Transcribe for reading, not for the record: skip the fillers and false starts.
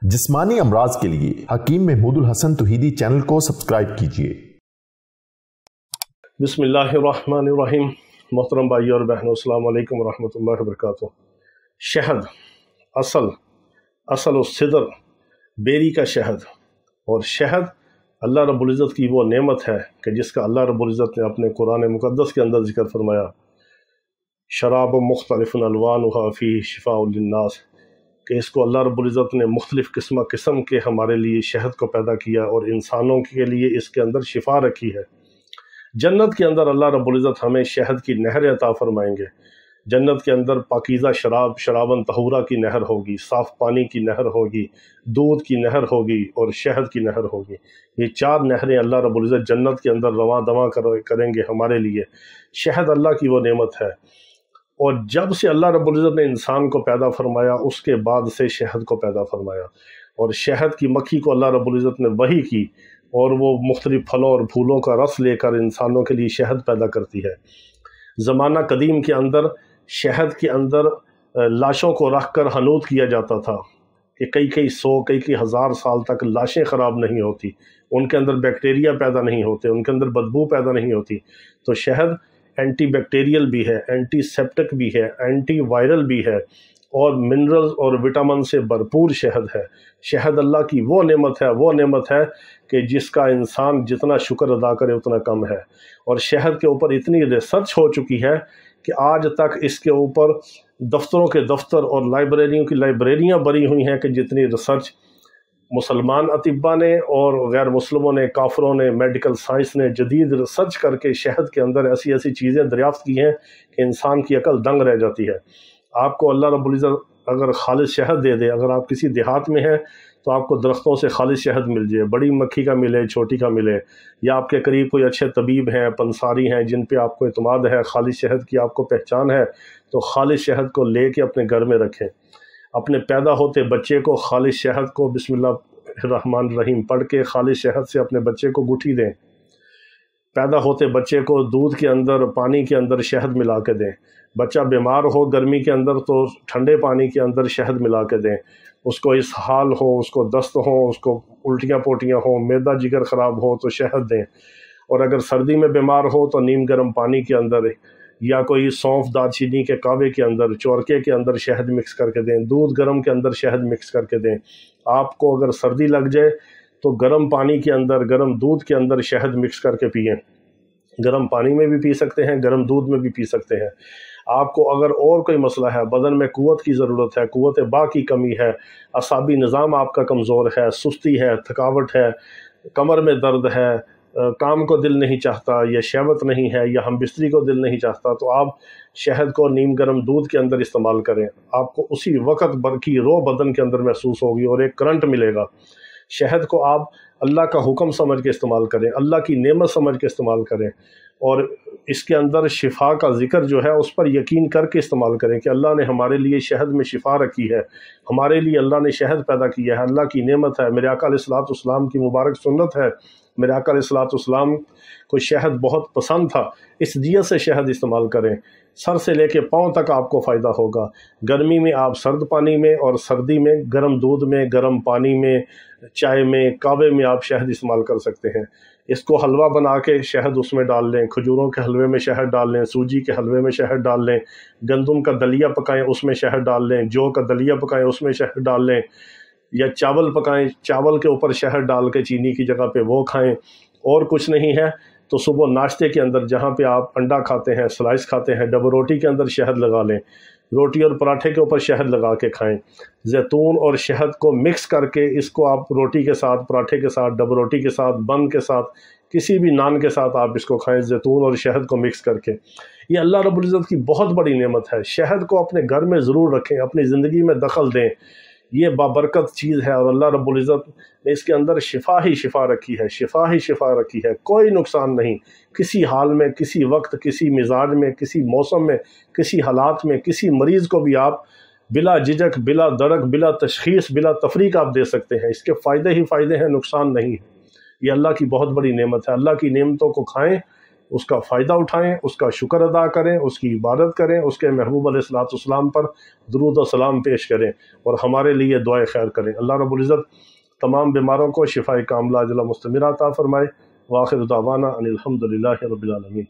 जिस्मानी अमराज के लिए हकीम महमूदुल हसन तौहीदी चैनल को सब्सक्राइब कीजिए। बिस्मिल्लाहिर्रहमानिर्रहीम। मोहतरम भाई और बहनों, अस्सलाम वालेकुम रहमतुल्लाहि व बरकातुहू। शहद असल सिदर बेरी का शहद, और शहद अल्लाह रब्बुल इज़्ज़त की वो नेमत है कि जिसका अल्लाह रब्बुल इज़्ज़त ने अपने कुरान मुक़द्दस के अंदर ज़िक्र फरमाया, शराब मुख्तलिफ़ुन अलवानुहा फ़ीही शिफ़ाउन लिन्नास, कि इसको अल्लाह रब्बुल इज़्ज़त ने मुख्तलिफ़ किस्म के हमारे लिए शहद को पैदा किया और इंसानों के लिए इसके अंदर शिफा रखी है। जन्नत के अंदर अल्लाह रब्बुल इज़्ज़त हमें शहद की नहरें अता फरमाएंगे। जन्नत के अंदर पाकीज़ा शराबन तहूरा की नहर होगी, साफ़ पानी की नहर होगी, दूध की नहर होगी और शहद की नहर होगी। ये चार नहरें अल्लाह रब्बुल इज़्ज़त जन्नत के अंदर रवां दवा करेंगे हमारे लिए। शहद अल्लाह की वो नेमत है, और जब से अल्लाह रब्बुल इज़्ज़त ने इंसान को पैदा फरमाया उसके बाद से शहद को पैदा फरमाया, और शहद की मक्खी को अल्लाह रब्बुल इज़्ज़त ने वही की, और वो मुख्तलिफ़ फलों और फूलों का रस लेकर इंसानों के लिए शहद पैदा करती है। ज़माना कदीम के अंदर शहद के अंदर लाशों को रख कर हनूत किया जाता था कि कई सौ कई हज़ार साल तक लाशें ख़राब नहीं होती, उनके अंदर बैक्टीरिया पैदा नहीं होते, उनके अंदर बदबू पैदा नहीं होती। तो शहद एंटी बैक्टीरियल भी है, एंटी सेप्टिक भी है, एंटी वायरल भी है, और मिनरल्स और विटामिन से भरपूर शहद है। शहद अल्लाह की वो नेमत है कि जिसका इंसान जितना शुक्र अदा करे उतना कम है। और शहद के ऊपर इतनी रिसर्च हो चुकी है कि आज तक इसके ऊपर दफ्तरों के दफ्तर और लाइब्रेरियों की लाइब्रेरियाँ भरी हुई हैं कि जितनी रिसर्च मुसलमान अतिब्बा ने और गैर मुस्लिमों ने, काफरों ने, मेडिकल साइंस ने जदीद रिसर्च करके शहद के अंदर ऐसी चीज़ें दरियाफ्त की हैं कि इंसान की अकल दंग रह जाती है। आपको अल्लाह रब्बुल इज़्ज़त अगर खालिस शहद दे दे, अगर आप किसी देहात में हैं तो आपको दरख्तों से खालिस शहद मिल जाए, बड़ी मक्खी का मिले, छोटी का मिले, या आपके करीब कोई अच्छे तबीब हैं, पंसारी हैं जिन पे आपको इत्मीनान है, खालिस शहद की आपको पहचान है, तो खालिस शहद को लेके अपने घर में रखें। अपने पैदा होते बच्चे को खालिस शहद को बिस्मिल्लाहिर्रहमानिर्रहीम पढ़ के खालिस शहद से अपने बच्चे को गुठी दें। पैदा होते बच्चे को दूध के अंदर, पानी के अंदर शहद मिला के दें। बच्चा बीमार हो गर्मी के अंदर तो ठंडे पानी के अंदर शहद मिला के दें। उसको इसहाल हो, उसको दस्त हो, उसको उल्टियाँ पोटियाँ हो, मैदा जिगर ख़राब हो तो शहद दें। और अगर सर्दी में बीमार हो तो नीम गर्म पानी के अंदर या कोई सौंफ दालचीनी के कावे के अंदर, चोरके के अंदर शहद मिक्स करके दें। दूध गर्म के अंदर शहद मिक्स करके दें। आपको अगर सर्दी लग जाए तो गर्म पानी के अंदर, गर्म दूध के अंदर शहद मिक्स करके पिएं। गर्म पानी में भी पी सकते हैं, गर्म दूध में भी पी सकते हैं। आपको अगर और कोई मसला है, बदन में कुव्वत की ज़रूरत है, कुव्वत बा की कमी है, असाबी निज़ाम आपका कमज़ोर है, सुस्ती है, थकावट है, कमर में दर्द है, काम को दिल नहीं चाहता, या शहवत नहीं है, या हम बिस्तरी को दिल नहीं चाहता, तो आप शहद को नीम गर्म दूध के अंदर इस्तेमाल करें। आपको उसी वक्त बरकी रो बदन के अंदर महसूस होगी और एक करंट मिलेगा। शहद को आप अल्लाह का हुक्म समझ के इस्तेमाल करें, अल्लाह की नेमत समझ के इस्तेमाल करें, और इसके अंदर शिफा का ज़िक्र जो है उस पर यकीन करके इस्तेमाल करें कि अल्लाह ने हमारे लिए शहद में शिफा रखी है, हमारे लिए अल्लाह ने शहद पैदा किया है, अल्लाह की नेमत है, मेरे आका अलैहिस्सलाम की मुबारक सुन्नत है। मेरे आका अलैहिस्सलाम को शहद बहुत पसंद था, इस दिया से शहद इस्तेमाल करें। सर से लेके पाँव तक आपको फ़ायदा होगा। गर्मी में आप सर्द पानी में, और सर्दी में गर्म दूध में, गर्म पानी में, चाय में, कावे में आप शहद इस्तेमाल कर सकते हैं। इसको हलवा बना के शहद उसमें डाल लें, खजूरों के हलवे में शहद डाल लें, सूजी के हलवे में शहद डाल लें, गंदम का दलिया पकाएं उसमें शहद डाल लें, जौ का दलिया पकाएं उसमें शहद डाल लें, या चावल पकाएं, चावल के ऊपर शहद डाल के चीनी की जगह पे वो खाएं। और कुछ नहीं है तो सुबह नाश्ते के अंदर जहाँ पे आप अंडा खाते हैं, स्लाइस खाते हैं, डबल रोटी के अंदर शहद लगा लें, रोटी और पराठे के ऊपर शहद लगा के खाएं। जैतून और शहद को मिक्स करके इसको आप रोटी के साथ, पराठे के साथ, डबल रोटी के साथ, बन के साथ, किसी भी नान के साथ आप इसको खाएं, जैतून और शहद को मिक्स करके। ये अल्लाह रब्बुल इज़्ज़त की बहुत बड़ी नेमत है। शहद को अपने घर में ज़रूर रखें, अपनी ज़िंदगी में दखल दें, ये बाबरकत चीज़ है, और अल्लाह रब्बुल इज़्ज़त ने इसके अंदर शिफा ही शिफा रखी है, शिफा ही शिफा रखी है। कोई नुकसान नहीं, किसी हाल में, किसी वक्त, किसी मिजाज में, किसी मौसम में, किसी हालात में, किसी मरीज़ को भी आप बिला झिझक, बिला दरक, बिला तशखीस, बिला तफरीक आप दे सकते हैं। इसके फ़ायदे ही फ़ायदे हैं, नुकसान नहीं है। ये अल्लाह की बहुत बड़ी नेमत है। अल्लाह की नेमतों को खाएँ, اس کا فائدہ اٹھائیں، اس کا شکر ادا کریں، اس کی عبادت کریں، اس کے محبوب علیہ الصلوۃ والسلام پر درود و سلام پیش کریں اور ہمارے لیے دعائے خیر کریں۔ اللہ رب العزت تمام بیماروں کو شفائے کاملہ عاجلہ مستمرہ عطا فرمائے۔ وآخر دعوانا ان الحمد للہ رب العالمین۔